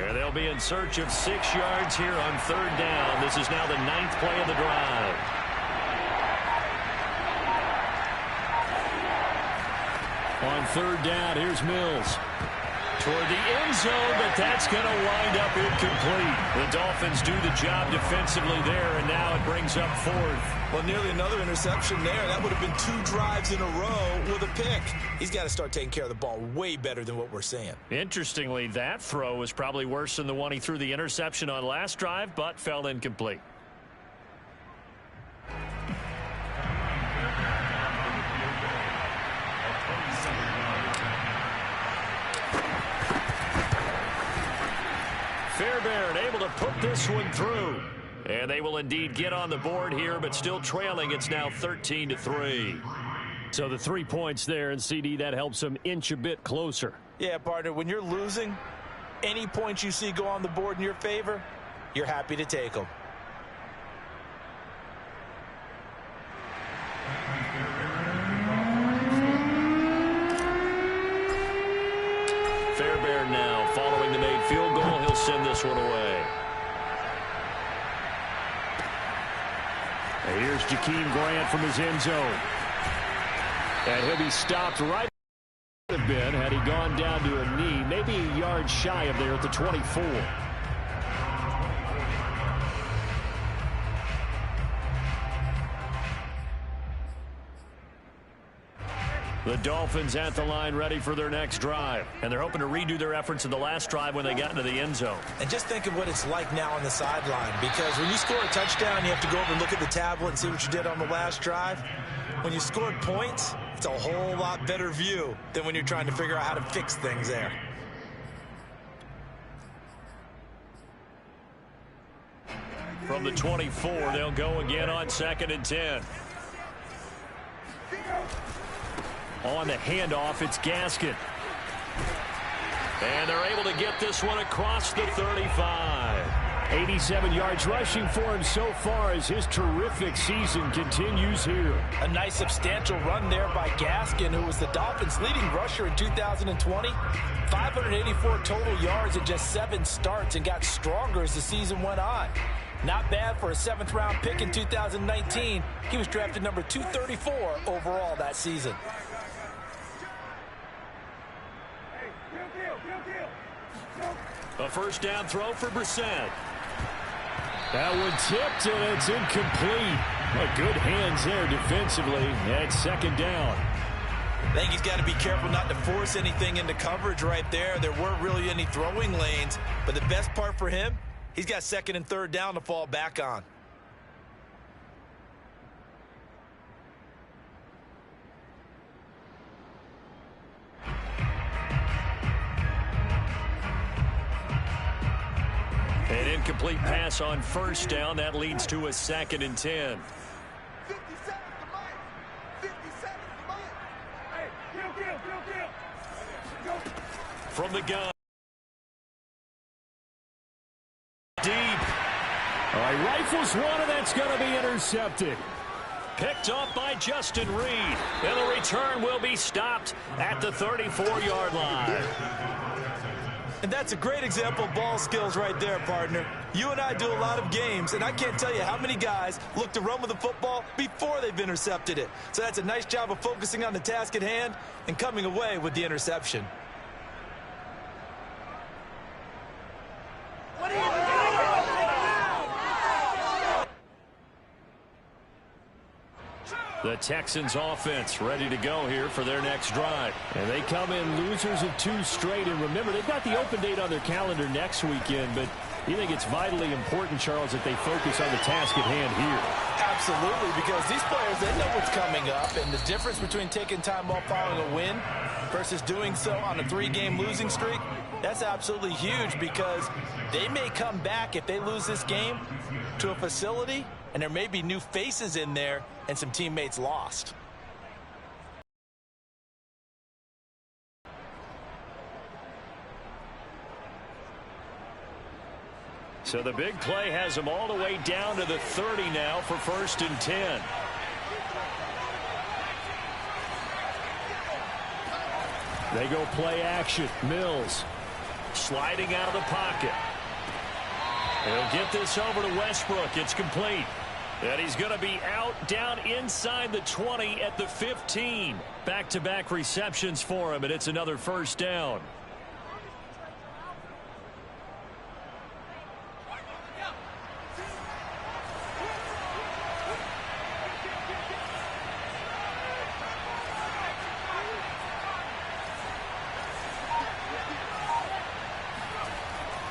And they'll be in search of 6 yards here on 3rd down. This is now the 9th play of the drive. On 3rd down, here's Mills. Toward the end zone, but that's going to wind up incomplete. The Dolphins do the job defensively there, and now it brings up 4th. Well, nearly another interception there. That would have been 2 drives in a row with a pick. He's got to start taking care of the ball way better than what we're seeing. Interestingly, that throw was probably worse than the one he threw the interception on last drive, but fell incomplete. Fairbairn able to put this one through. And they will indeed get on the board here, but still trailing. It's now 13-3. So the 3 points there, and CD, that helps them inch a bit closer. Yeah, partner, when you're losing, any points you see go on the board in your favor, you're happy to take them. Fairbairn now following the made field goal. He'll send this one away. And here's Jakeem Grant from his end zone. And he'll be stopped right would have been had he gone down to a knee, maybe a yard shy of there at the 24. The Dolphins at the line ready for their next drive. And they're hoping to redo their efforts in the last drive when they got into the end zone. And just think of what it's like now on the sideline, because when you score a touchdown, you have to go over and look at the tablet and see what you did on the last drive. When you scored points, it's a whole lot better view than when you're trying to figure out how to fix things there. From the 24, they'll go again on 2nd and 10. On the handoff, it's Gaskin. And they're able to get this one across the 35. 87 yards rushing for him so far as his terrific season continues here. A nice substantial run there by Gaskin, who was the Dolphins' leading rusher in 2020. 584 total yards in just 7 starts, and got stronger as the season went on. Not bad for a 7th-round pick in 2019. He was drafted number 234 overall that season. A first down throw for Brissett. That one tipped, and it's incomplete. Well, good hands there defensively at 2nd down. I think he's got to be careful not to force anything into coverage right there. There weren't really any throwing lanes, but the best part for him, he's got 2nd and 3rd down to fall back on. An incomplete pass on first down. That leads to a 2nd and 10. From the gun. Deep. All right, rifles one, and that's going to be intercepted. Picked up by Justin Reed. And the return will be stopped at the 34-yard line. And that's a great example of ball skills right there, partner. You and I do a lot of games, and I can't tell you how many guys look to run with the football before they've intercepted it. So that's a nice job of focusing on the task at hand and coming away with the interception. What are you doing? The Texans offense ready to go here for their next drive. And they come in losers of 2 straight. And remember, they've got the open date on their calendar next weekend. But you think it's vitally important, Charles, that they focus on the task at hand here? Absolutely, because these players, they know what's coming up. And the difference between taking time off following a win versus doing so on a 3-game losing streak, that's absolutely huge, because they may come back if they lose this game to a facility, and there may be new faces in there and some teammates lost. So the big play has them all the way down to the 30 now for 1st and 10. They go play action. Mills. Sliding out of the pocket. He'll get this over to Westbrook. It's complete. And he's going to be out down inside the 20 at the 15. Back-to-back receptions for him, and it's another first down.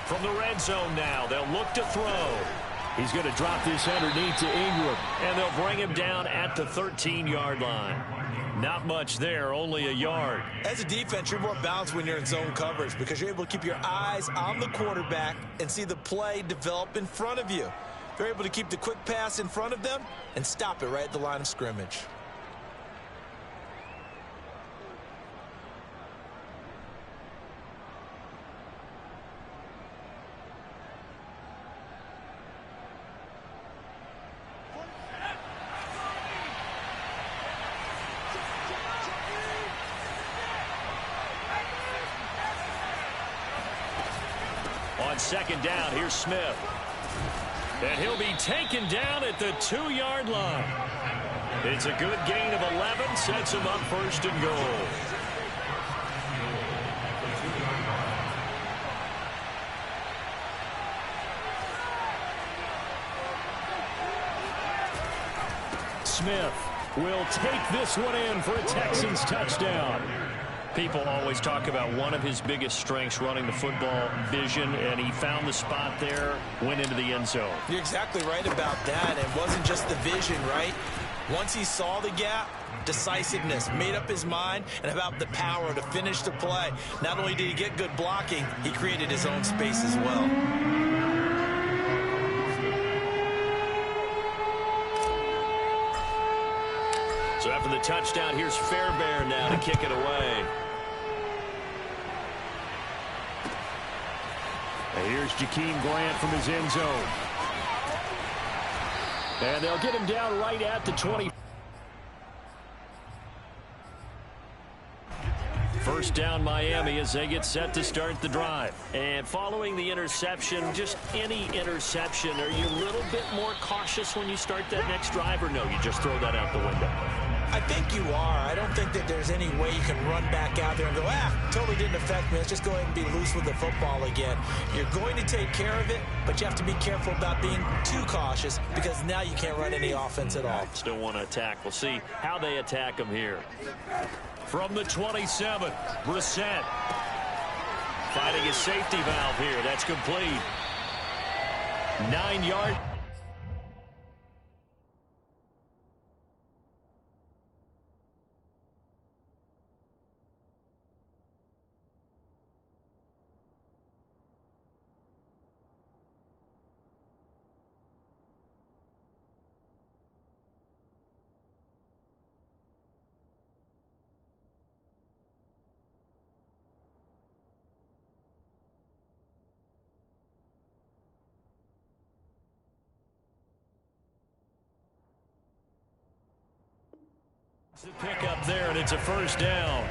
From the red zone now, they'll look to throw. He's going to drop this underneath to Ingram, and they'll bring him down at the 13-yard line. Not much there, only a yard. As a defense, you're more balanced when you're in zone coverage because you're able to keep your eyes on the quarterback and see the play develop in front of you. They're able to keep the quick pass in front of them and stop it right at the line of scrimmage. On second down, here's Smith. And he'll be taken down at the 2-yard line. It's a good gain of 11, sets him up first and goal. Smith will take this one in for a Texans touchdown. People always talk about one of his biggest strengths, running the football, vision, and he found the spot there, went into the end zone. You're exactly right about that. It wasn't just the vision, right? Once he saw the gap, decisiveness, made up his mind, and about the power to finish the play. Not only did he get good blocking, he created his own space as well. So after the touchdown, here's Fairbairn now to kick it away. And here's Jakeem Grant from his end zone. And they'll get him down right at the 20. First down Miami as they get set to start the drive. And following the interception, just any interception, are you a little bit more cautious when you start that next drive, or no, you just throw that out the window? I think you are. I don't think that there's any way you can run back out there and go, totally didn't affect me. Let's just go ahead and be loose with the football again. You're going to take care of it, but you have to be careful about being too cautious because now you can't run any offense at all. Still want to attack. We'll see how they attack him here. From the 27, Brissett finding his safety valve here. That's complete. 9-yard. The pick up there, and it's a first down.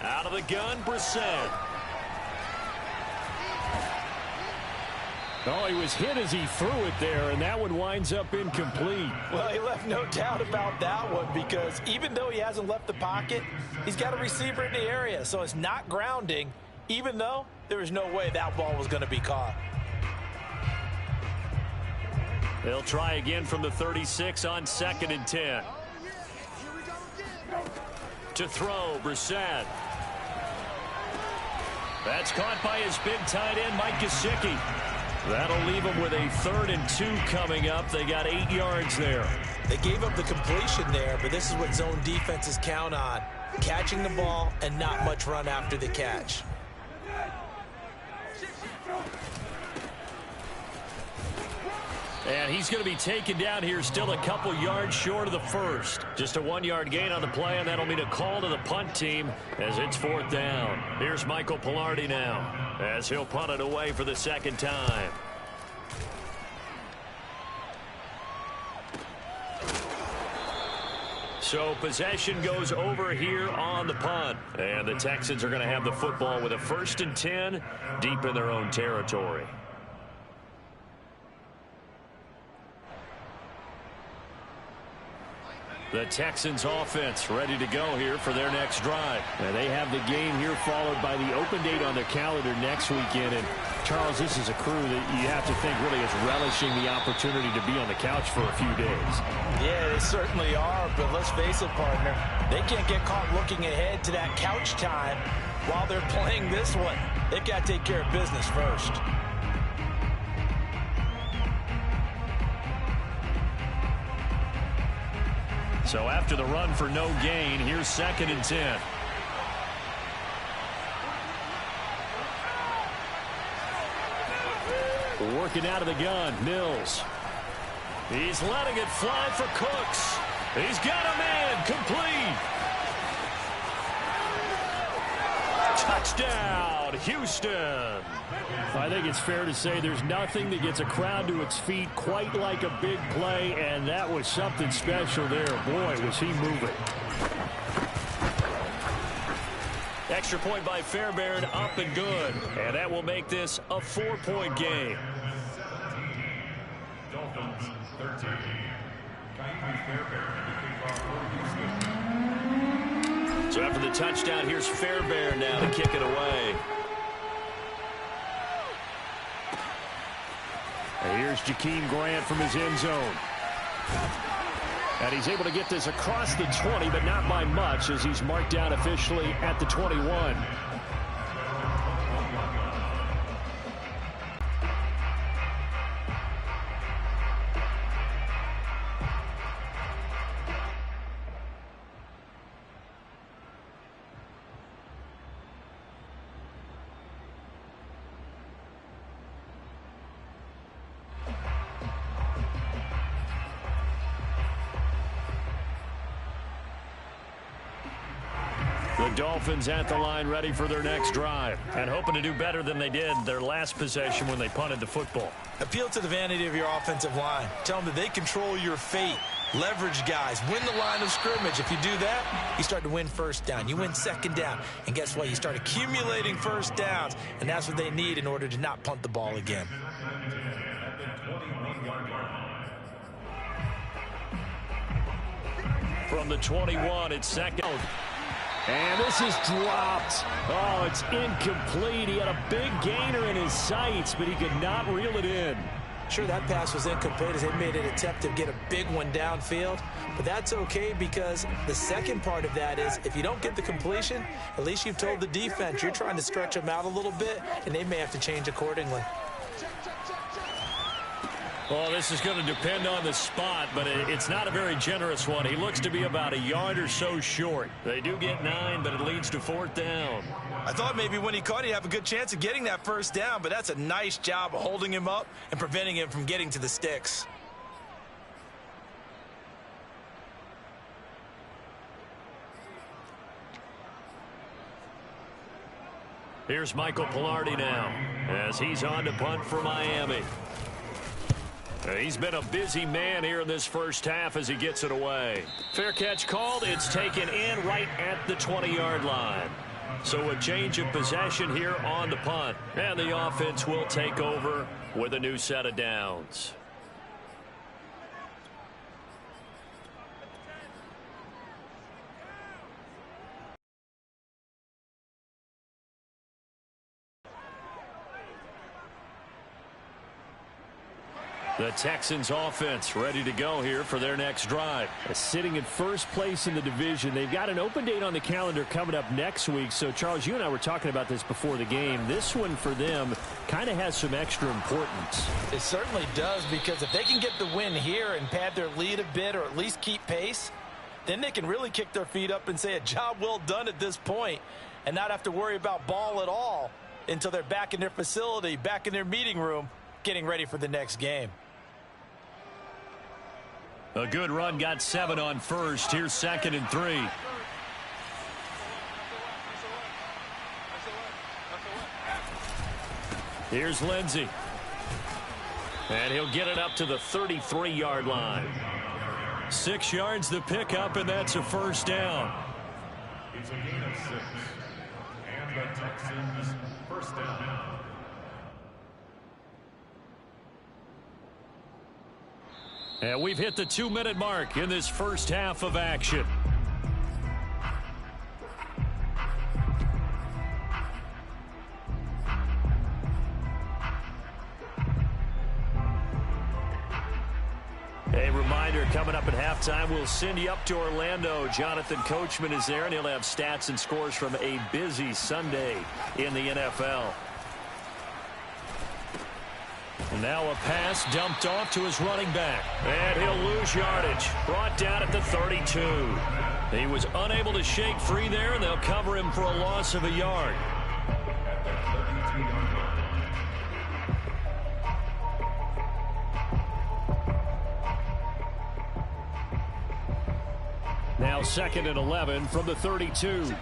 Out of the gun, Brissett. Oh, he was hit as he threw it there, and that one winds up incomplete. Well, he left no doubt about that one because even though he hasn't left the pocket, he's got a receiver in the area, so it's not grounding, even though there was no way that ball was going to be caught. They'll try again from the 36 on 2nd and 10. To throw, Brissett. That's caught by his big tight end, Mike Gesicki. That'll leave them with a 3rd and 2 coming up. They got 8 yards there. They gave up the completion there, but this is what zone defenses count on. Catching the ball and not much run after the catch. And he's going to be taken down here, still a couple yards short of the first. Just a 1-yard gain on the play, and that'll mean a call to the punt team as it's 4th down. Here's Michael Pilardi now as he'll punt it away for the 2nd time. So possession goes over here on the punt. And the Texans are going to have the football with a 1st and 10 deep in their own territory. The Texans offense ready to go here for their next drive. And they have the game here followed by the open date on their calendar next weekend. And Charles, this is a crew that you have to think really is relishing the opportunity to be on the couch for a few days. Yeah, they certainly are, but let's face it, partner. They can't get caught looking ahead to that couch time while they're playing this one. They've got to take care of business first. So after the run for no gain, here's 2nd and 10. Working out of the gun, Mills. He's letting it fly for Cooks. He's got a man, complete. Touchdown, Houston. I think it's fair to say there's nothing that gets a crowd to its feet quite like a big play, and that was something special there. Boy, was he moving. Extra point by Fairbairn, up and good. And that will make this a 4-point game. Dolphins 13. So after the touchdown, here's Fairbairn now to kick it away. And here's Jakeem Grant from his end zone. And he's able to get this across the 20, but not by much, as he's marked down officially at the 21. The Dolphins at the line ready for their next drive and hoping to do better than they did their last possession when they punted the football. Appeal to the vanity of your offensive line. Tell them that they control your fate. Leverage guys. Win the line of scrimmage. If you do that, you start to win first down. You win second down. And guess what? You start accumulating first downs. And that's what they need in order to not punt the ball again. From the 21, it's second. And this is dropped. Oh, it's incomplete. He had a big gainer in his sights, but he could not reel it in. Sure, that pass was incomplete as they made an attempt to get a big one downfield. But that's okay because the second part of that is if you don't get the completion, at least you've told the defense you're trying to stretch them out a little bit, and they may have to change accordingly. Well, this is going to depend on the spot, but it's not a very generous one. He looks to be about a yard or so short. They do get 9, but it leads to 4th down. I thought maybe when he caught, he'd have a good chance of getting that first down, but that's a nice job of holding him up and preventing him from getting to the sticks. Here's Michael Pilardi now as he's on to punt for Miami. He's been a busy man here in this first half as he gets it away. Fair catch called. It's taken in right at the 20-yard line. So a change of possession here on the punt. And the offense will take over with a new set of downs. The Texans offense ready to go here for their next drive. Sitting in first place in the division. They've got an open date on the calendar coming up next week. So, Charles, you and I were talking about this before the game. This one for them kind of has some extra importance. It certainly does, because if they can get the win here and pad their lead a bit or at least keep pace, then they can really kick their feet up and say a job well done at this point and not have to worry about ball at all until they're back in their facility, back in their meeting room, getting ready for the next game. A good run, got 7 on first. Here's 2nd and 3. Here's Lindsey. And he'll get it up to the 33-yard line. 6 yards the pickup, and that's a first down. It's a gain of 6. And the Texans first down. And we've hit the 2-minute mark in this first half of action. A reminder, coming up at halftime, we'll send you up to Orlando. Jonathan Coachman is there, and he'll have stats and scores from a busy Sunday in the NFL. And now a pass dumped off to his running back. And he'll lose yardage. Brought down at the 32. He was unable to shake free there, and they'll cover him for a loss of a yard. Now 2nd and 11 from the 32.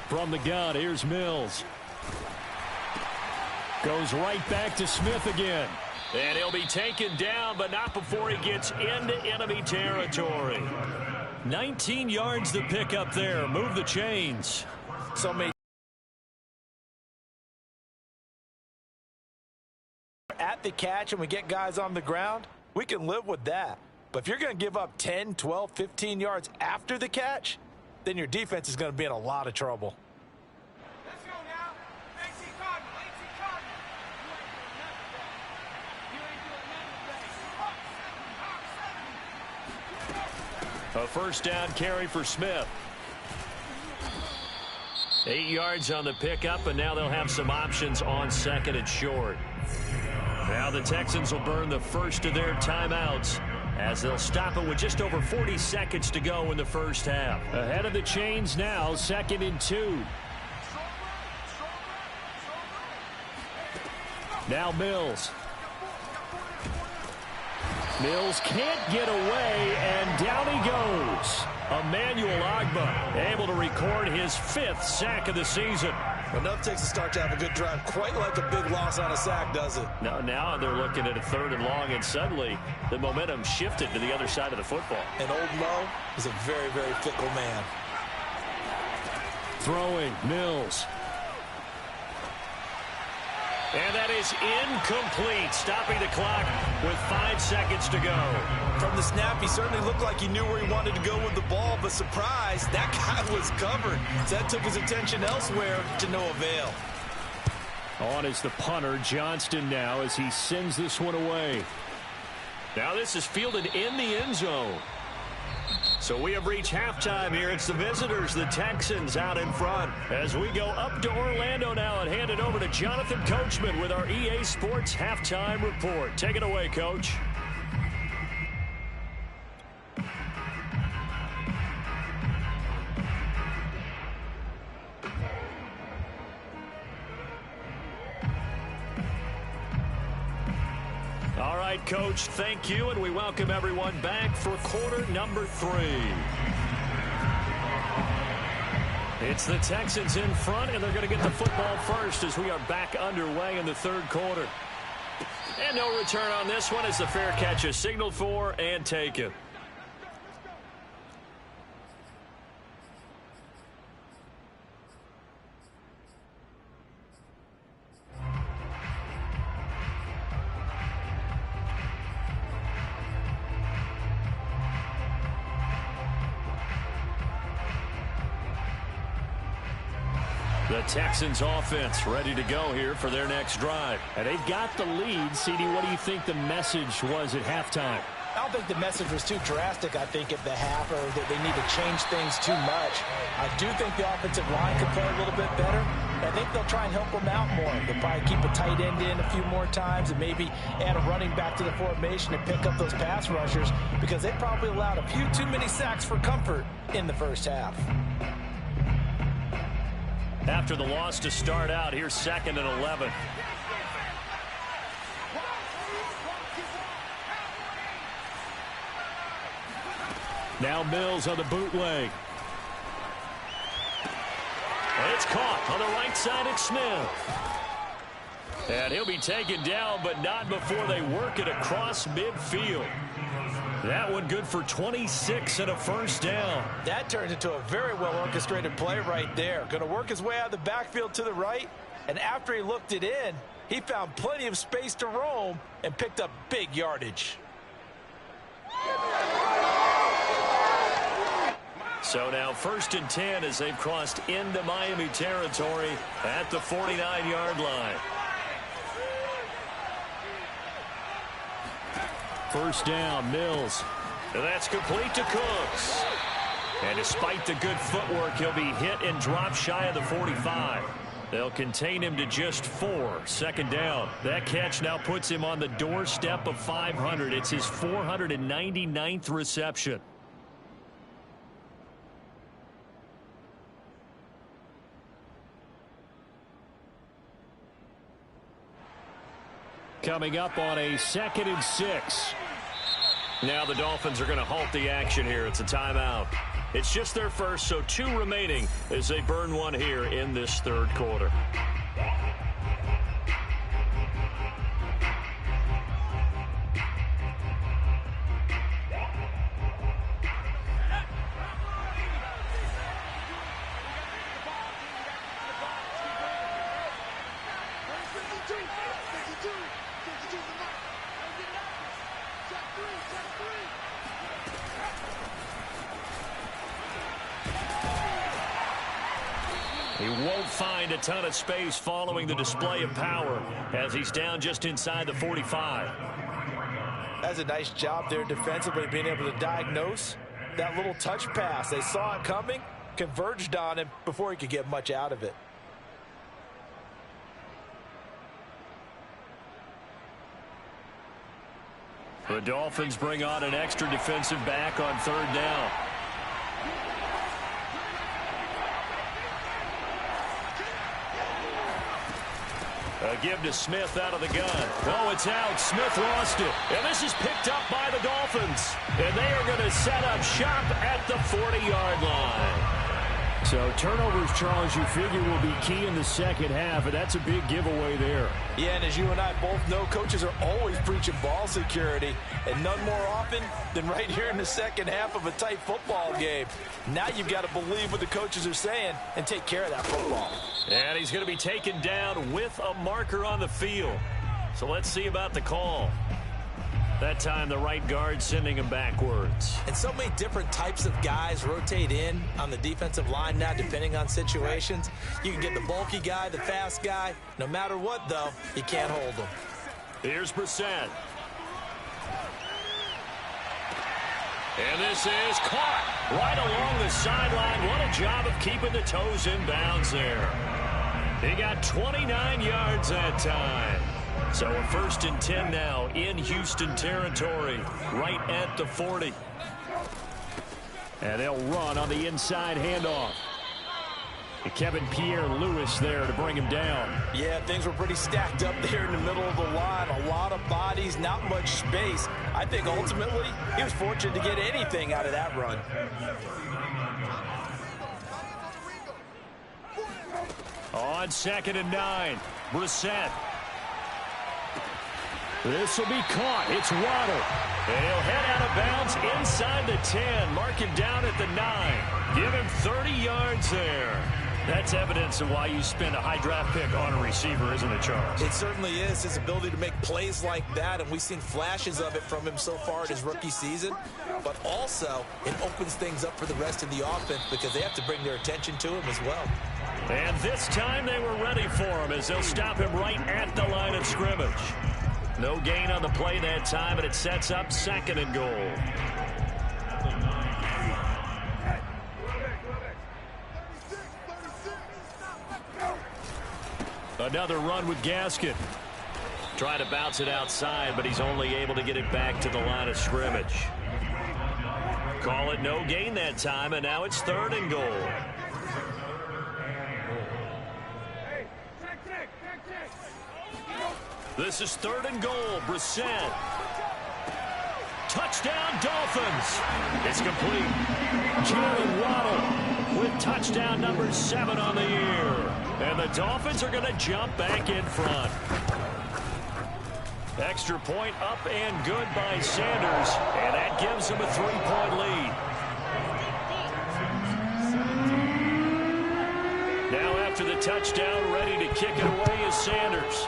From the gun, here's Mills. Goes right back to Smith again. And he'll be taken down, but not before he gets into enemy territory. 19 yards to pick up there. Move the chains. So many at the catch and we get guys on the ground, we can live with that. But if you're going to give up 10, 12, 15 yards after the catch, then your defense is going to be in a lot of trouble. Let's go now. AC Cardinal, AC Cardinal. A first down carry for Smith. 8 yards on the pickup, and now they'll have some options on 2nd and short. Now the Texans will burn the first of their timeouts as they'll stop it with just over 40 seconds to go in the first half. Ahead of the chains now, 2nd and 2. Now Mills. Mills can't get away, and down he goes. Emmanuel Ogbah able to record his 5th sack of the season. Enough takes a start to have a good drive, quite like a big loss on a sack, does it? Now they're looking at a 3rd and long, and suddenly the momentum shifted to the other side of the football. And Old Mo is a very, very fickle man. Throwing, Mills. And that is incomplete, stopping the clock with 5 seconds to go. From the snap, he certainly looked like he knew where he wanted to go with the ball, but surprise, that guy was covered. So that took his attention elsewhere to no avail. On is the punter, Johnston, now as he sends this one away. Now this is fielded in the end zone. So we have reached halftime here. It's the visitors, the Texans, out in front. As we go up to Orlando now and hand it over to Jonathan Coachman with our EA Sports Halftime Report. Take it away, Coach. All right, Coach, thank you, and we welcome everyone back for quarter number 3. It's the Texans in front, and they're going to get the football first as we are back underway in the 3rd quarter. And no return on this one as the fair catch is signaled for and taken. The Texans offense ready to go here for their next drive. And they've got the lead. CD, what do you think the message was at halftime? I don't think the message was too drastic, I think, at the half, or that they need to change things too much. I do think the offensive line could play a little bit better. I think they'll try and help them out more. They'll probably keep a tight end in a few more times and maybe add a running back to the formation and pick up those pass rushers, because they probably allowed a few too many sacks for comfort in the first half. After the loss to start out, here's 2nd and 11. Now Mills on the bootleg. It's caught on the right side of Smith. And he'll be taken down, but not before they work it across midfield. That one good for 26 and a first down. That turns into a very well-orchestrated play right there. Going to work his way out of the backfield to the right, and after he looked it in, he found plenty of space to roam and picked up big yardage. So now 1st and 10 as they've crossed into Miami territory at the 49-yard line. First down, Mills. And that's complete to Cooks. And despite the good footwork, he'll be hit and dropped shy of the 45. They'll contain him to just 4. Second down. That catch now puts him on the doorstep of 500. It's his 499th reception. Coming up on a 2nd and 6. Now the Dolphins are going to halt the action here. It's a timeout. It's just their first, so 2 remaining as they burn one here in this 3rd quarter. He won't find a ton of space following the display of power as he's down just inside the 45. That's a nice job there defensively, being able to diagnose that little touch pass. They saw it coming, converged on him before he could get much out of it. The Dolphins bring on an extra defensive back on 3rd down. A give to Smith out of the gun. Oh, it's out. Smith lost it. And this is picked up by the Dolphins. And they are going to set up shop at the 40-yard line. So turnovers, Charles, you figure will be key in the second half, and that's a big giveaway there. Yeah, and as you and I both know, coaches are always preaching ball security, and none more often than right here in the second half of a tight football game. Now you've got to believe what the coaches are saying and take care of that football. And he's going to be taken down with a marker on the field. So let's see about the call. That time the right guard sending him backwards. And so many different types of guys rotate in on the defensive line now, depending on situations. You can get the bulky guy, the fast guy. No matter what, though, you can't hold them. Here's Brissett. And this is caught right along the sideline. What a job of keeping the toes in bounds there. He got 29 yards that time. So a 1st and 10 now in Houston territory, right at the 40. And they'll run on the inside handoff. Kevin Pierre-Louis there to bring him down. Yeah, things were pretty stacked up there in the middle of the line. A lot of bodies, not much space. I think ultimately he was fortunate to get anything out of that run. On 2nd and 9, Brissett. This will be caught. It's Waddle. And he'll head out of bounds inside the 10. Mark him down at the 9. Give him 30 yards there. That's evidence of why you spend a high draft pick on a receiver, isn't it, Charles? It certainly is. His ability to make plays like that, and we've seen flashes of it from him so far in his rookie season. But also, it opens things up for the rest of the offense because they have to bring their attention to him as well. And this time they were ready for him as they'll stop him right at the line of scrimmage. No gain on the play that time, and it sets up 2nd and goal. Another run with Gaskin. Trying to bounce it outside, but he's only able to get it back to the line of scrimmage. Call it no gain that time, and now it's 3rd and goal. This is 3rd and goal. Brissett. Touchdown, Dolphins. It's complete. Jalen Waddle with touchdown number 7 on the year. And the Dolphins are going to jump back in front. Extra point up and good by Sanders, and that gives them a 3-point lead. Now after the touchdown, ready to kick it away is Sanders.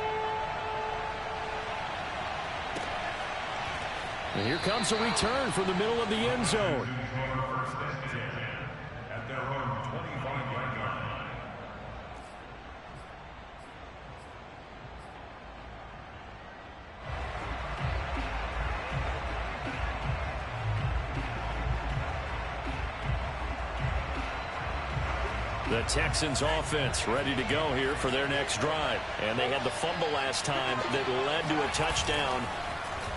And here comes a return from the middle of the end zone. At their own 25-yard line. The Texans offense ready to go here for their next drive. And they had the fumble last time that led to a touchdown.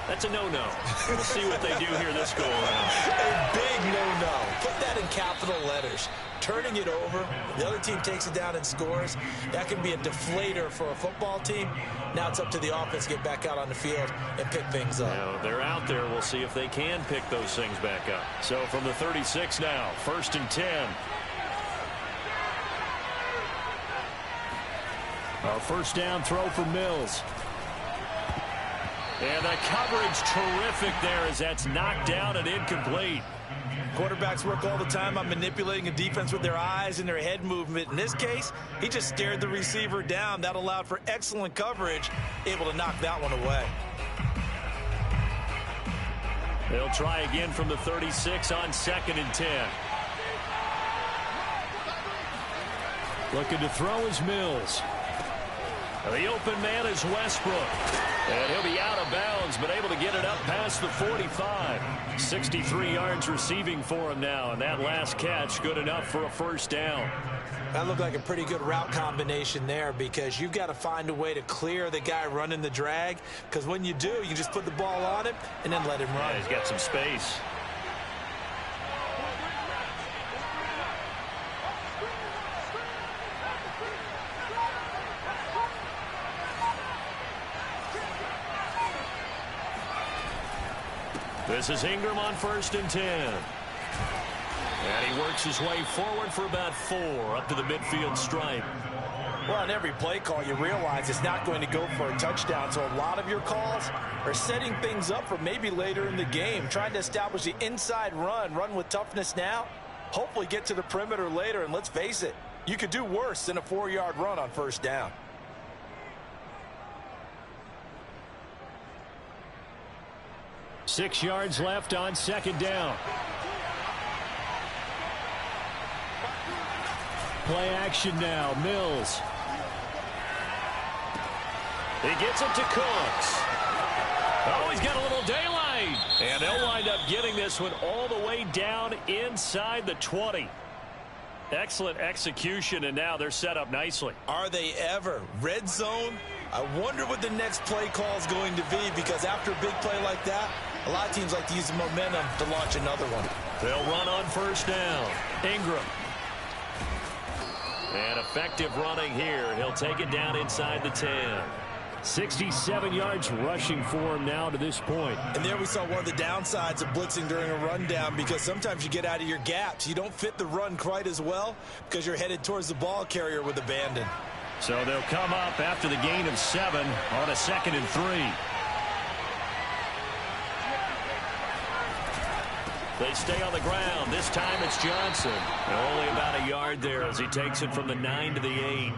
That's a no-no. We'll see what they do here this go-around. A big no-no. Put that in capital letters. Turning it over, the other team takes it down and scores. That can be a deflator for a football team. Now it's up to the offense to get back out on the field and pick things up. Now, they're out there. We'll see if they can pick those things back up. So from the 36 now, 1st and 10. A first down throw for Mills. And the coverage terrific there as that's knocked down and incomplete. Quarterbacks work all the time on manipulating a defense with their eyes and their head movement. In this case, he just stared the receiver down. That allowed for excellent coverage, able to knock that one away. They'll try again from the 36 on 2nd and 10. Looking to throw is Mills. The open man is Westbrook. And he'll be out of bounds, but able to get it up past the 45. 63 yards receiving for him now, and that last catch good enough for a first down. That looked like a pretty good route combination there because you've got to find a way to clear the guy running the drag, because when you do, you just put the ball on him and then let him run. Yeah, he's got some space. This is Ingram on 1st and 10. And he works his way forward for about 4 up to the midfield stripe. Well, on every play call, you realize it's not going to go for a touchdown. So a lot of your calls are setting things up for maybe later in the game, trying to establish the inside run with toughness now, hopefully get to the perimeter later. And let's face it, you could do worse than a 4-yard run on first down. Six yards left on 2nd down. Play action now. Mills. He gets it to Cooks. Oh, he's got a little daylight. And they'll wind up getting this one all the way down inside the 20. Excellent execution, and now they're set up nicely. Are they ever? Red zone? I wonder what the next play call is going to be, because after a big play like that, a lot of teams like to use the momentum to launch another one. They'll run on first down. Ingram. And effective running here. He'll take it down inside the 10. 67 yards rushing for him now to this point. And there we saw one of the downsides of blitzing during a rundown, because sometimes you get out of your gaps. You don't fit the run quite as well because you're headed towards the ball carrier with abandon. So they'll come up after the gain of 7 on a 2nd and 3. They stay on the ground. This time it's Johnson. And only about a yard there as he takes it from the 9 to the 8.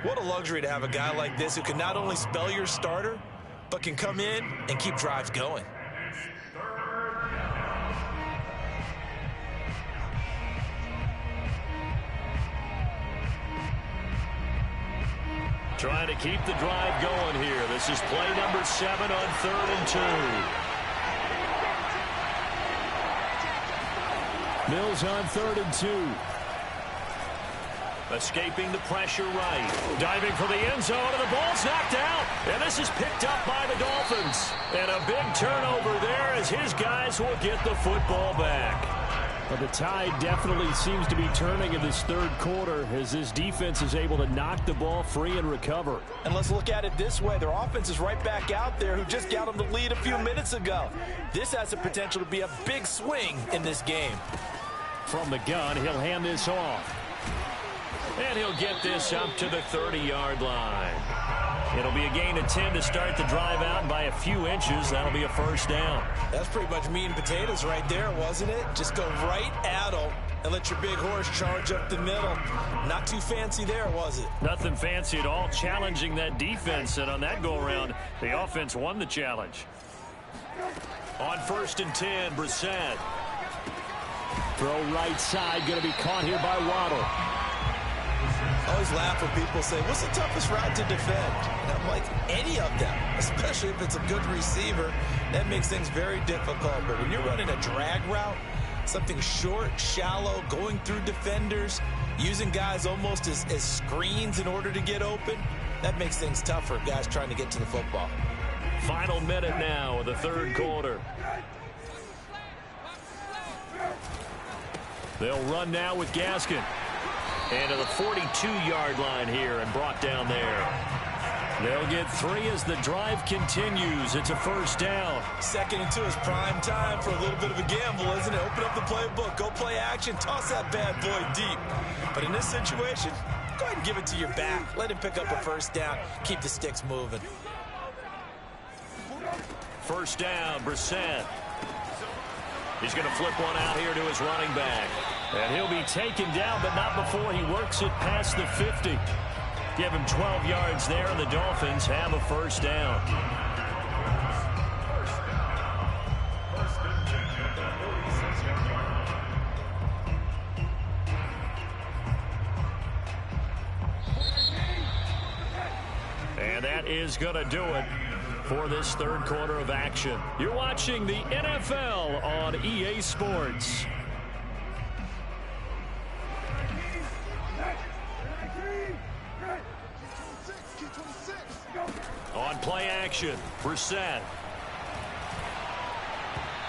What a luxury to have a guy like this who can not only spell your starter, but can come in and keep drives going. Trying to keep the drive going here. This is play number 7 on 3rd and 2. Mills on 3rd and 2. Escaping the pressure right. Diving for the end zone, and the ball's knocked out. And this is picked up by the Dolphins. And a big turnover there as his guys will get the football back. But the tide definitely seems to be turning in this 3rd quarter as this defense is able to knock the ball free and recover. And let's look at it this way. Their offense is right back out there who just got them the lead a few minutes ago. This has the potential to be a big swing in this game. from the gun. He'll hand this off. And he'll get this up to the 30-yard line. It'll be a gain of 10 to start the drive out by a few inches. That'll be a first down. That's pretty much meat and potatoes right there, wasn't it? Just go right at them and let your big horse charge up the middle. Not too fancy there, was it? Nothing fancy at all, challenging that defense. And on that go-around, the offense won the challenge. On 1st and 10, Brissett. Throw right side, going to be caught here by Waddle. I always laugh when people say, what's the toughest route to defend? And I'm like, any of them, especially if it's a good receiver. That makes things very difficult. But when you're running a drag route, something short, shallow, going through defenders, using guys almost as screens in order to get open, that makes things tough for guys trying to get to the football. Final minute now of the third quarter. They'll run now with Gaskin. And to the 42-yard line here and brought down there. They'll get 3 as the drive continues. It's a first down. 2nd and 2 is prime time for a little bit of a gamble, isn't it? Open up the playbook, go play action, toss that bad boy deep. But in this situation, go ahead and give it to your back. Let him pick up a first down. Keep the sticks moving. First down, Brissett. He's going to flip one out here to his running back. And he'll be taken down, but not before he works it past the 50. Give him 12 yards there, and the Dolphins have a first down. And that is going to do it for this third quarter of action. You're watching the NFL on EA Sports. On play action, Brissett.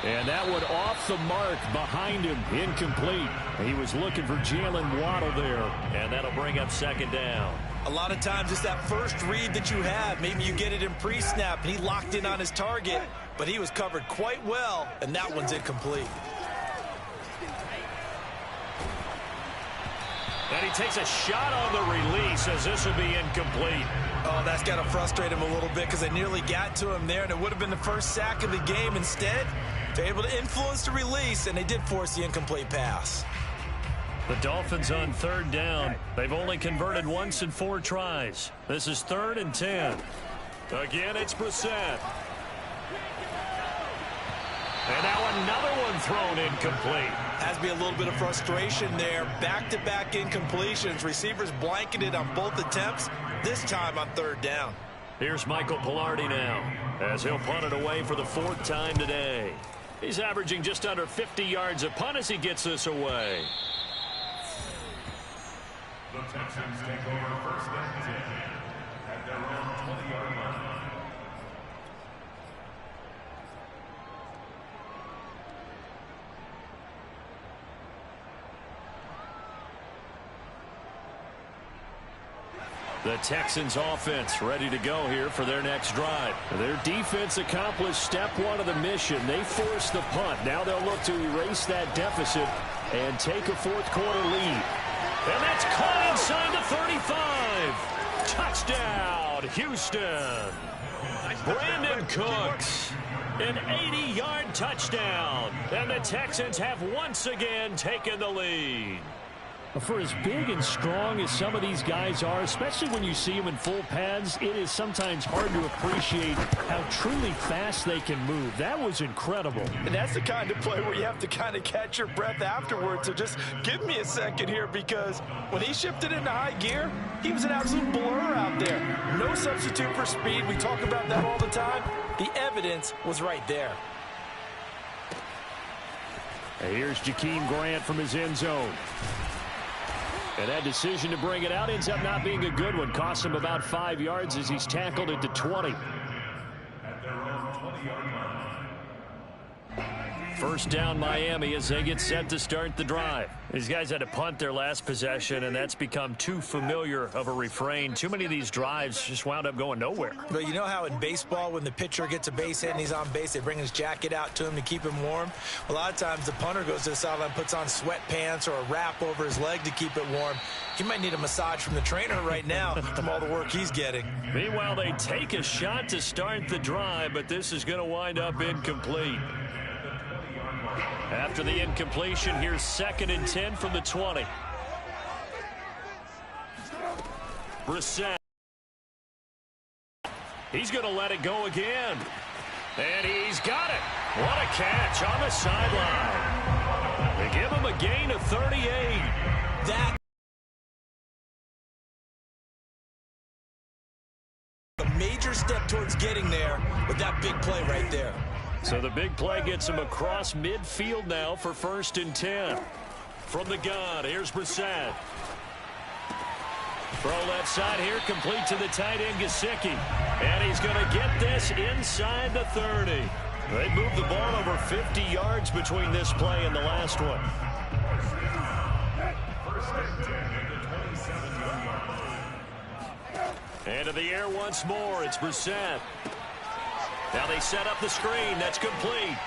And that one off the mark behind him, incomplete. He was looking for Jalen Waddle there, and that'll bring up second down. A lot of times it's that first read that you have. Maybe you get it in pre-snap, and he locked in on his target, but he was covered quite well, and that one's incomplete. And he takes a shot on the release as this will be incomplete. Oh, that's got to frustrate him a little bit because they nearly got to him there, and it would have been the first sack of the game. Instead, they're able to influence the release, and they did force the incomplete pass. The Dolphins on third down. They've only converted once in 4 tries. This is 3rd and 10. Again, it's Brissett. And now another one thrown incomplete. Has to be a little bit of frustration there. Back-to-back incompletions. Receivers blanketed on both attempts, this time on 3rd down. Here's Michael Pilardi now as he'll punt it away for the 4th time today. He's averaging just under 50 yards a punt as he gets this away. The Texans take over 1st and 10 at their own 20-yard line. The Texans offense ready to go here for their next drive. Their defense accomplished step 1 of the mission. They forced the punt. Now they'll look to erase that deficit and take a 4th quarter lead. And that's caught inside the 35. Touchdown, Houston. Brandon Cooks, an 80-yard touchdown. And the Texans have once again taken the lead. For as big and strong as some of these guys are, especially when you see them in full pads, it is sometimes hard to appreciate how truly fast they can move. That was incredible. And that's the kind of play where you have to kind of catch your breath afterwards. So just give me a second here, because when he shifted into high gear, he was an absolute blur out there. No substitute for speed. We talk about that all the time. The evidence was right there. And here's Jakeem Grant from his end zone. And that decision to bring it out ends up not being a good one. Cost him about 5 yards as he's tackled at the 20. At their own 20-yard line. First down Miami as they get set to start the drive. These guys had to punt their last possession, and that's become too familiar of a refrain. Too many of these drives just wound up going nowhere. But you know how in baseball when the pitcher gets a base hit and he's on base, they bring his jacket out to him to keep him warm? A lot of times the punter goes to the sideline, puts on sweatpants or a wrap over his leg to keep it warm. He might need a massage from the trainer right now from all the work he's getting. Meanwhile, they take a shot to start the drive, but this is going to wind up incomplete. After the incompletion, here's 2nd and 10 from the 20. Brissett. He's going to let it go again. And he's got it. What a catch on the sideline. They give him a gain of 38. That a major step towards getting there with that big play right there. So the big play gets him across midfield now for 1st and 10. From the gun, here's Brissett. Throw left side here, complete to the tight end, Gesicki. And he's going to get this inside the 30. They moved the ball over 50 yards between this play and the last one. And to the air once more, it's Brissett. Now they set up the screen. That's complete.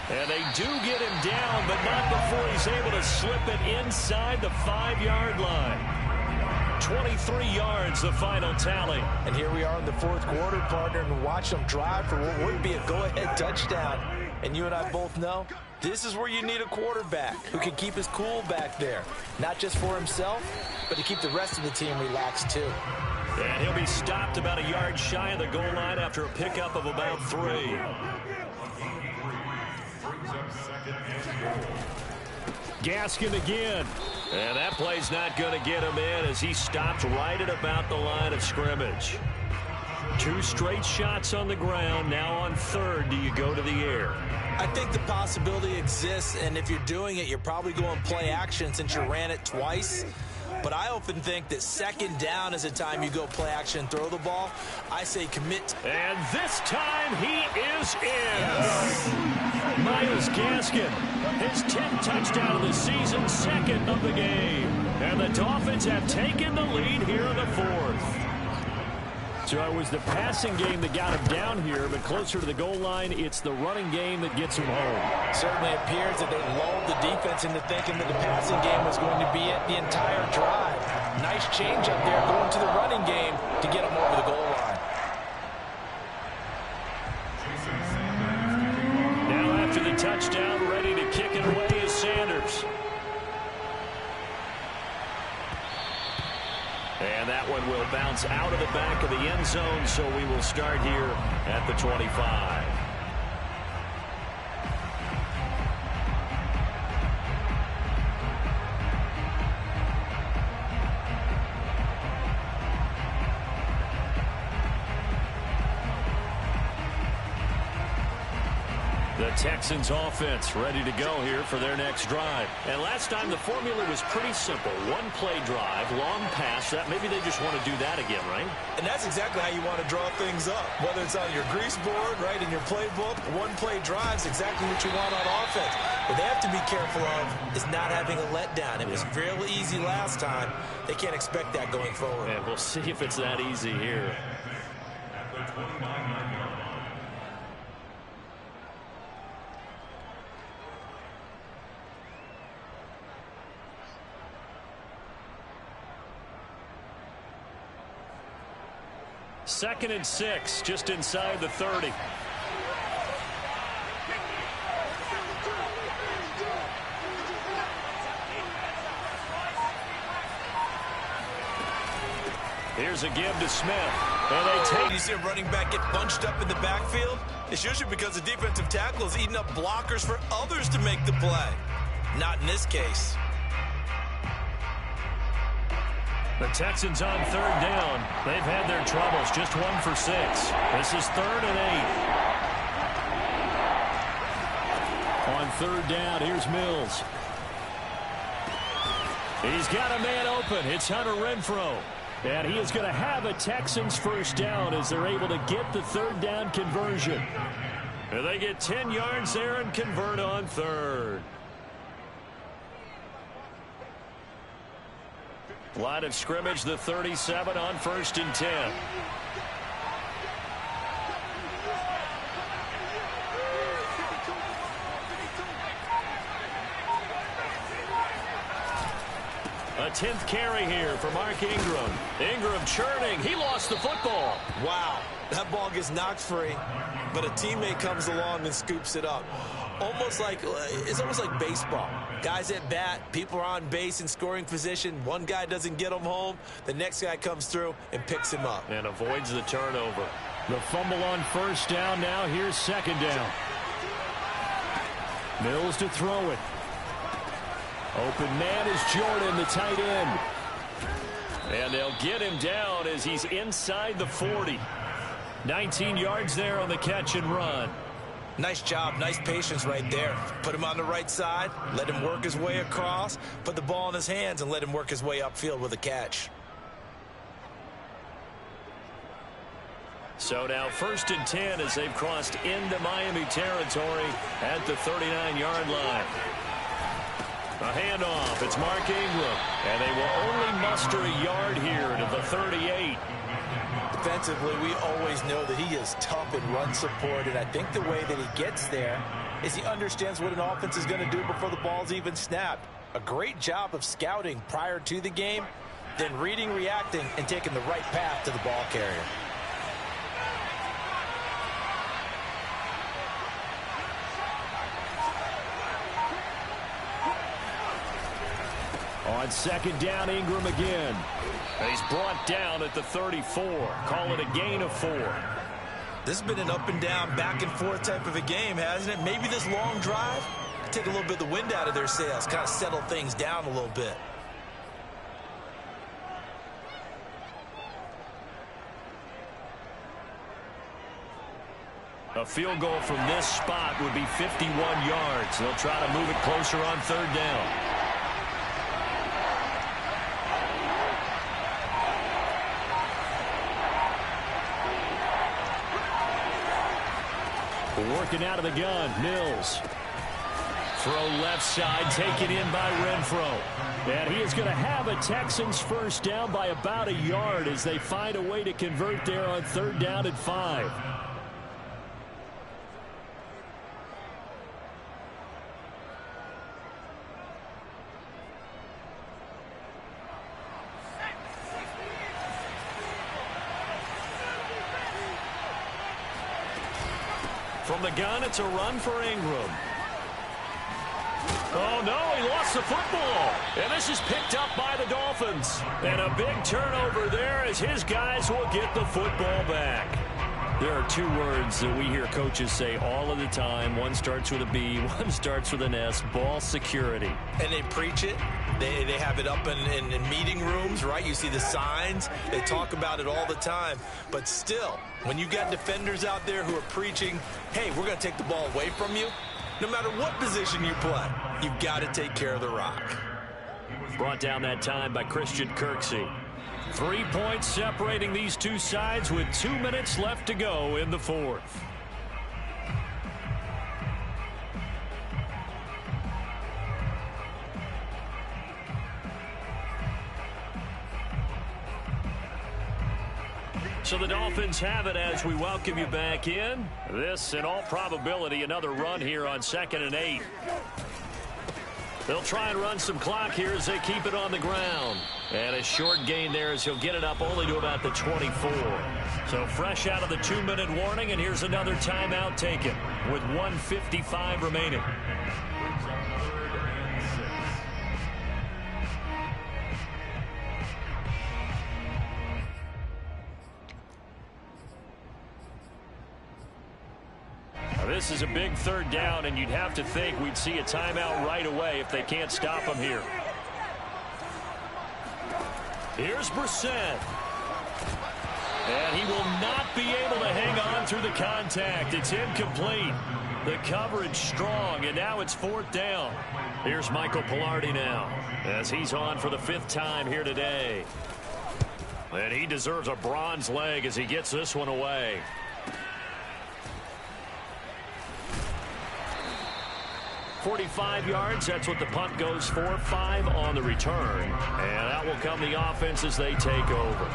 And they do get him down, but not before he's able to slip it inside the 5-yard line. 23 yards, the final tally. And here we are in the 4th quarter, partner, and watch them drive for what would be a go-ahead touchdown. And you and I both know this is where you need a quarterback who can keep his cool back there. Not just for himself, but to keep the rest of the team relaxed too. And he'll be stopped about a yard shy of the goal line after a pickup of about 3. Gaskin again. And that play's not going to get him in as he stopped right at about the line of scrimmage. 2 straight shots on the ground. Now on 3rd, do you go to the air? I think the possibility exists, and if you're doing it, you're probably going play action since you ran it twice. But I often think that 2nd down is the time you go play action and throw the ball. I say commit. And this time he is in. Myles Gaskin, his 10th touchdown of the season, 2nd of the game. And the Dolphins have taken the lead here in the 4th. So it was the passing game that got him down here, but closer to the goal line, it's the running game that gets him home. Certainly appears that they lulled the defense into thinking that the passing game was going to be it the entire drive. Nice change up there going to the running game to get him over the goal line. Now after the touchdown, ready to kick it away is Sanders. And that one will bounce out of the back of the end zone, so we will start here at the 25. The Texans offense ready to go here for their next drive. And last time the formula was pretty simple. 1-play drive, long pass. That maybe they just want to do that again, right? And that's exactly how you want to draw things up. Whether it's on your grease board, right, in your playbook, 1-play drive is exactly what you want on offense. What they have to be careful of is not having a letdown. It was fairly easy last time. They can't expect that going forward. And we'll see if it's that easy here. At the 29-yard line. Second and 6, just inside the 30. Here's a give to Smith. And they take. You see a running back get bunched up in the backfield? It's usually because the defensive tackle is eating up blockers for others to make the play. Not in this case. The Texans on 3rd down. They've had their troubles. Just 1 for 6. This is 3rd and 8. On 3rd down, here's Mills. He's got a man open. It's Hunter Renfrow. And he is going to have a Texans first down as they're able to get the 3rd down conversion. And they get 10 yards there and convert on third. Line of scrimmage, the 37 on 1st and 10. A 10th carry here for Mark Ingram. Ingram churning. He lost the football. Wow, that ball gets knocked free, but a teammate comes along and scoops it up. It's almost like baseball. Guys at bat, people are on base in scoring position. One guy doesn't get him home. The next guy comes through and picks him up. And avoids the turnover. The fumble on 1st down now. Here's 2nd down. Mills to throw it. Open man is Jordan, the tight end. And they'll get him down as he's inside the 40. 19 yards there on the catch and run. Nice job, nice patience right there. Put him on the right side, let him work his way across, put the ball in his hands, and let him work his way upfield with a catch. So now 1st and 10 as they've crossed into Miami territory at the 39-yard line. A handoff. It's Mark Ingram. And they will only muster a yard here to the 38. Defensively, we always know that he is tough in run support, and I think the way that he gets there is he understands what an offense is going to do before the ball's even snapped. A great job of scouting prior to the game, then reading, reacting, and taking the right path to the ball carrier. On 2nd down, Ingram again. He's brought down at the 34. Call it a gain of 4. This has been an up and down, back and forth type of a game, hasn't it? Maybe this long drive could take a little bit of the wind out of their sails, kind of settle things down a little bit. A field goal from this spot would be 51 yards. They'll try to move it closer on 3rd down. Working out of the gun, Mills. Throw left side, taken in by Renfro. And he is going to have a Texans 1st down by about a yard as they find a way to convert there on 3rd down and 5. From the gun, it's a run for Ingram. Oh, no, he lost the football. And this is picked up by the Dolphins. And a big turnover there as his guys will get the football back. There are 2 words that we hear coaches say all of the time. One starts with a B, one starts with an S, ball security. And they preach it. They have it up in meeting rooms, right? You see the signs. They talk about it all the time. But still, when you got defenders out there who are preaching, hey, we're going to take the ball away from you, no matter what position you play, you've got to take care of the rock. Brought down that time by Christian Kirksey. 3 points separating these two sides with 2 minutes left to go in the 4th. So the Dolphins have it as we welcome you back in. This, in all probability, another run here on 2nd and 8. They'll try and run some clock here as they keep it on the ground. And a short gain there as he'll get it up only to about the 24. So fresh out of the 2-minute warning, and here's another timeout taken with 1:55 remaining. This is a big 3rd down, and you'd have to think we'd see a timeout right away if they can't stop him here. Here's Brissett. And he will not be able to hang on through the contact. It's incomplete. The coverage strong, and now it's 4th down. Here's Michael Pilardi now as he's on for the 5th time here today. And he deserves a bronze leg as he gets this one away. 45 yards. That's what the punt goes for. 5 on the return. And that will come the offense as they take over.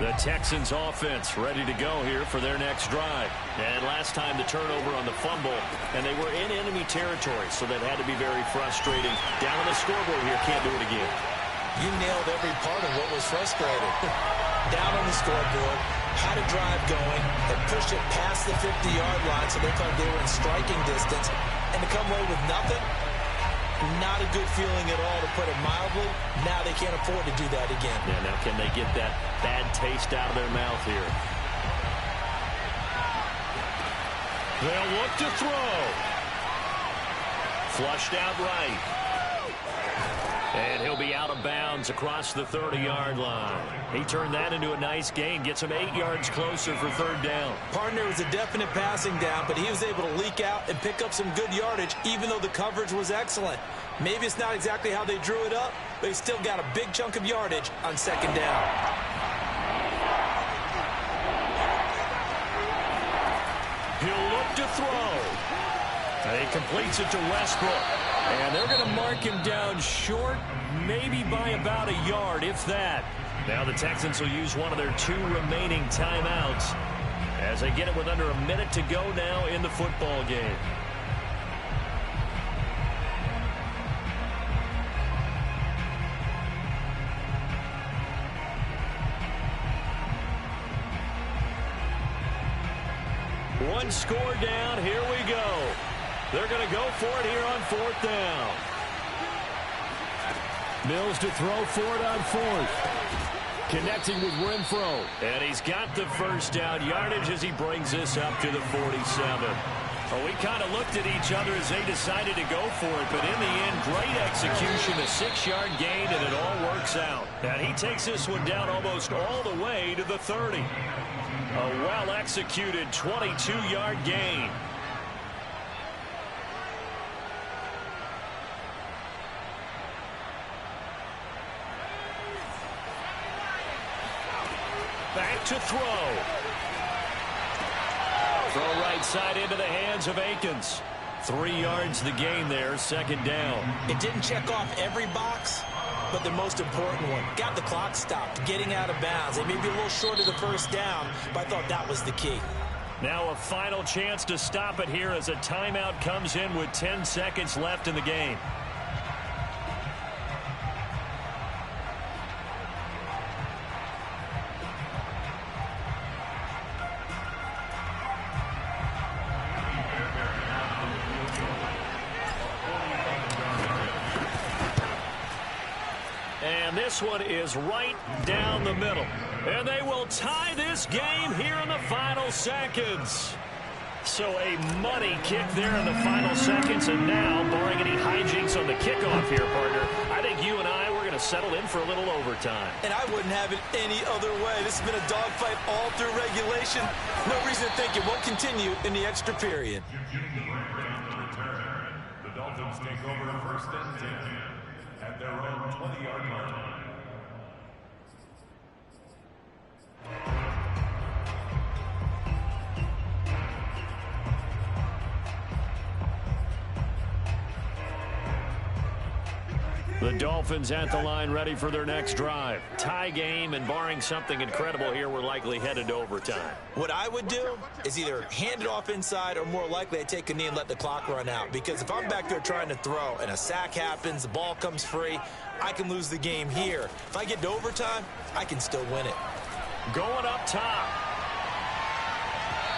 The Texans offense ready to go here for their next drive. And last time the turnover on the fumble, and they were in enemy territory, so that had to be very frustrating. Down on the scoreboard here, can't do it again. You nailed every part of what was frustrating. Down on the scoreboard, had a drive going, had pushed it past the 50-yard line, so they thought they were in striking distance, and to come away with nothing, not a good feeling at all, to put it mildly. Now they can't afford to do that again. Yeah, now can they get that bad taste out of their mouth here? They'll look to throw. Flushed out right. And he'll be out of bounds across the 30-yard line. He turned that into a nice gain. Gets him 8 yards closer for third down. Partner was a definite passing down, but he was able to leak out and pick up some good yardage, even though the coverage was excellent. Maybe it's not exactly how they drew it up, but he still got a big chunk of yardage on second down. He'll look to throw. And he completes it to Westbrook. And they're going to mark him down short, maybe by about a yard, if that. Now the Texans will use one of their 2 remaining timeouts as they get it with under a minute to go now in the football game. One score down. Here we go. They're going to go for it here on 4th down. Mills to throw for it on 4th. Connecting with Renfro. And he's got the first down yardage as he brings this up to the 47. Well, we kind of looked at each other as they decided to go for it, but in the end, great execution, a 6-yard gain, and it all works out. And he takes this one down almost all the way to the 30. A well-executed 22-yard gain. Back to throw. Throw right side into the hands of Akins. 3 yards the gain there, second down. It didn't check off every box, but the most important one. Got the clock stopped, getting out of bounds. They may be a little short of the first down, but I thought that was the key. Now a final chance to stop it here as a timeout comes in with 10 seconds left in the game. And this one is right down the middle. And they will tie this game here in the final seconds. So a money kick there in the final seconds. And now, barring any hijinks on the kickoff here, partner, I think you and I were going to settle in for a little overtime. And I wouldn't have it any other way. This has been a dogfight all through regulation. No reason to think it won't continue in the extra period. The Dolphins take over 1st and 10 at their own 20-yard line. The Dolphins at the line ready for their next drive. Tie game, and barring something incredible here, we're likely headed to overtime. What I would do is either hand it off inside or more likely I take a knee and let the clock run out. Because if I'm back there trying to throw and a sack happens, the ball comes free, I can lose the game here. If I get to overtime, I can still win it. Going up top.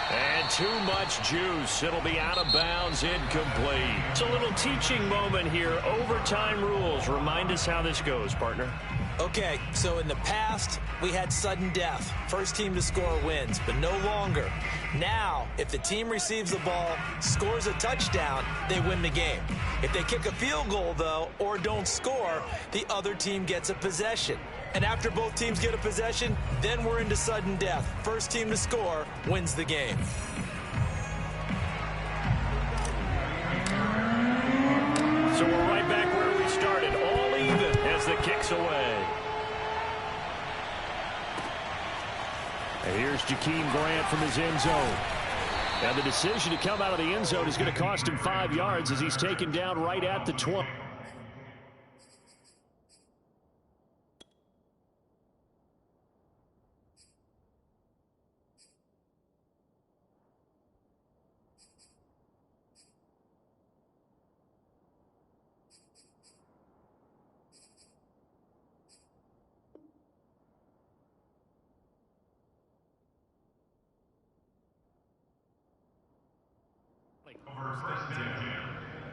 And too much juice. It'll be out of bounds, incomplete. It's a little teaching moment here. Overtime rules. Remind us how this goes, partner. Okay, so in the past, we had sudden death. First team to score wins, but no longer. Now, if the team receives the ball, scores a touchdown, they win the game. If they kick a field goal, though, or don't score, the other team gets a possession. And after both teams get a possession, then we're into sudden death. First team to score wins the game. So we're right back where we started. All even as the gets away. And here's Jakeem Grant from his end zone. And the decision to come out of the end zone is going to cost him 5 yards as he's taken down right at the 20. First and 10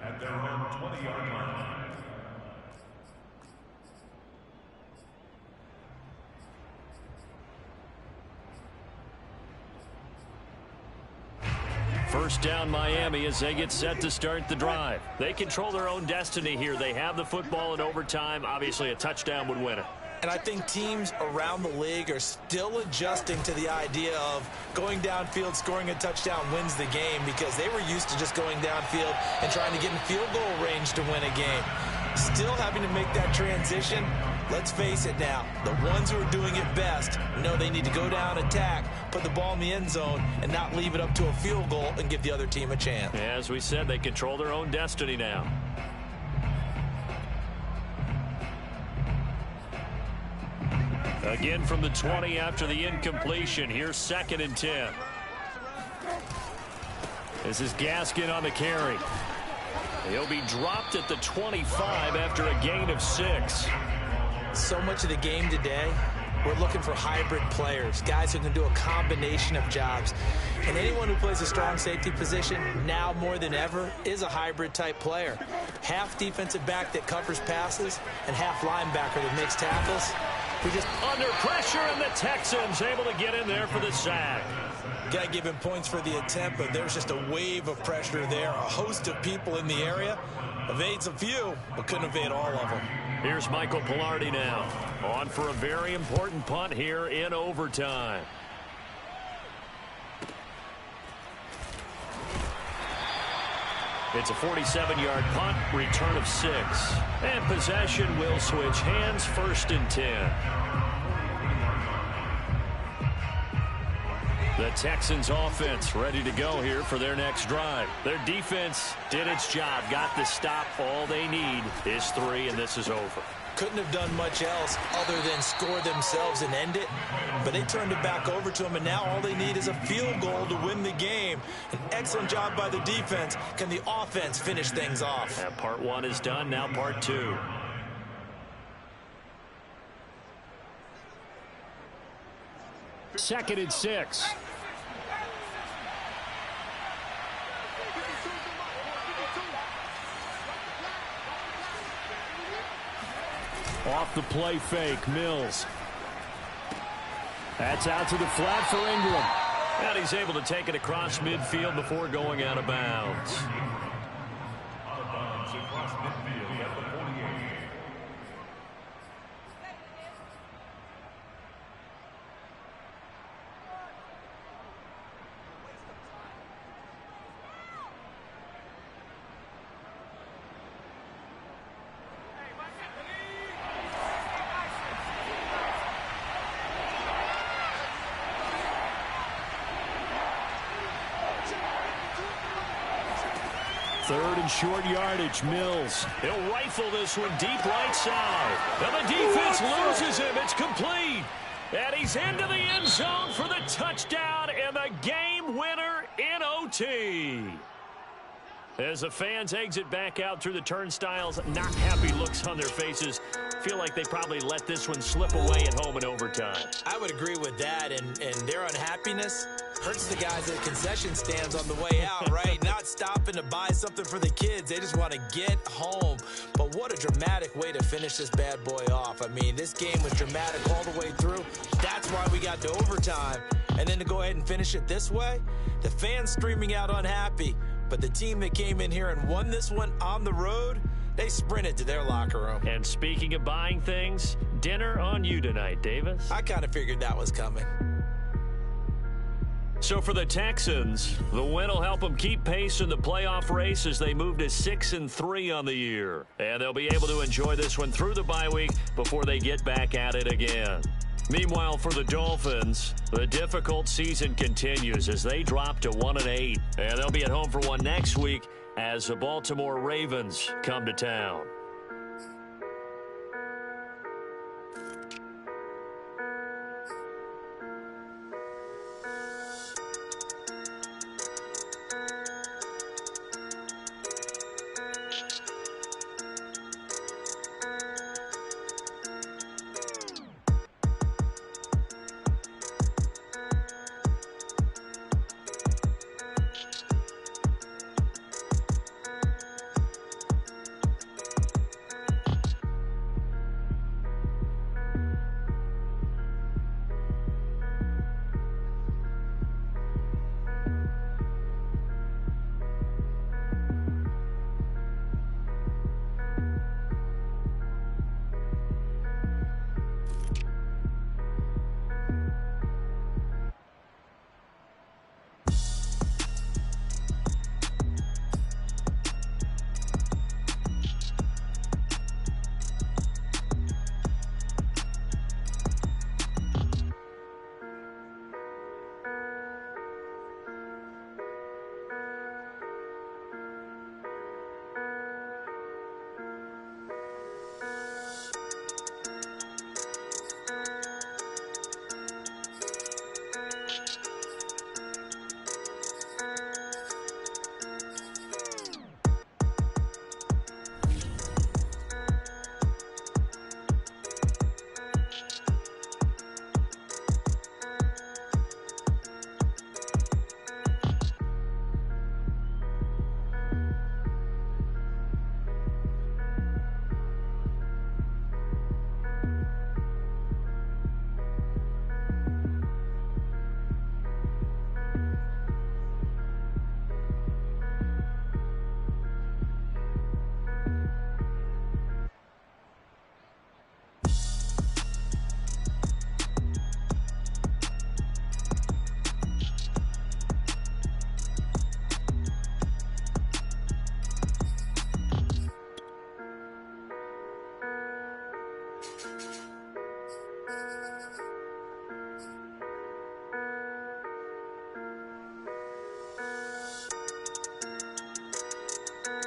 at their own 20-yard line. First down Miami as they get set to start the drive. They control their own destiny here. They have the football in overtime. Obviously, a touchdown would win it. And I think teams around the league are still adjusting to the idea of going downfield, scoring a touchdown wins the game, because they were used to just going downfield and trying to get in field goal range to win a game. Still having to make that transition. Let's face it now, the ones who are doing it best know they need to go down, attack, put the ball in the end zone, and not leave it up to a field goal and give the other team a chance. As we said, they control their own destiny now. Again from the 20 after the incompletion. Here's 2nd and 10. This is Gaskin on the carry. He'll be dropped at the 25 after a gain of 6. So much of the game today, we're looking for hybrid players, guys who can do a combination of jobs. And anyone who plays a strong safety position, now more than ever, is a hybrid type player. Half defensive back that covers passes and half linebacker that makes tackles. We just under pressure, and the Texans able to get in there for the sack. Got to give him points for the attempt, but there's just a wave of pressure there. A host of people in the area. Evades a few, but couldn't evade all of them. Here's Michael Pilardi now. On for a very important punt here in overtime. It's a 47-yard punt, return of 6. And possession will switch hands, 1st and 10. The Texans offense ready to go here for their next drive. Their defense did its job, got the stop. All they need is 3, and this is over. Couldn't have done much else other than score themselves and end it. But they turned it back over to them, and now all they need is a field goal to win the game. An excellent job by the defense. Can the offense finish things off? And part 1 is done, now part 2. Second and 6. Off the play fake, Mills. That's out to the flat for Ingram. And he's able to take it across midfield before going out of bounds. Out of bounds across midfield at the 48. Third and short yardage, Mills. He'll rifle this one deep right side. And the defense loses him. It's complete. And he's into the end zone for the touchdown and the game winner in OT. As the fans exit back out through the turnstiles, not happy looks on their faces. Feel like they probably let this one slip away at home in overtime. I would agree with that, and their unhappiness hurts the guys at the concession stands on the way out, right? Not stopping to buy something for the kids. They just want to get home. But what a dramatic way to finish this bad boy off. I mean, this game was dramatic all the way through. That's why we got to overtime. And then to go ahead and finish it this way, the fans streaming out unhappy. But the team that came in here and won this one on the road, they sprinted to their locker room. And speaking of buying things, dinner on you tonight, Davis. I kind of figured that was coming. So for the Texans, the win will help them keep pace in the playoff race as they move to 6-3 on the year. And they'll be able to enjoy this one through the bye week before they get back at it again. Meanwhile, for the Dolphins, the difficult season continues as they drop to 1-8. And they'll be at home for one next week as the Baltimore Ravens come to town.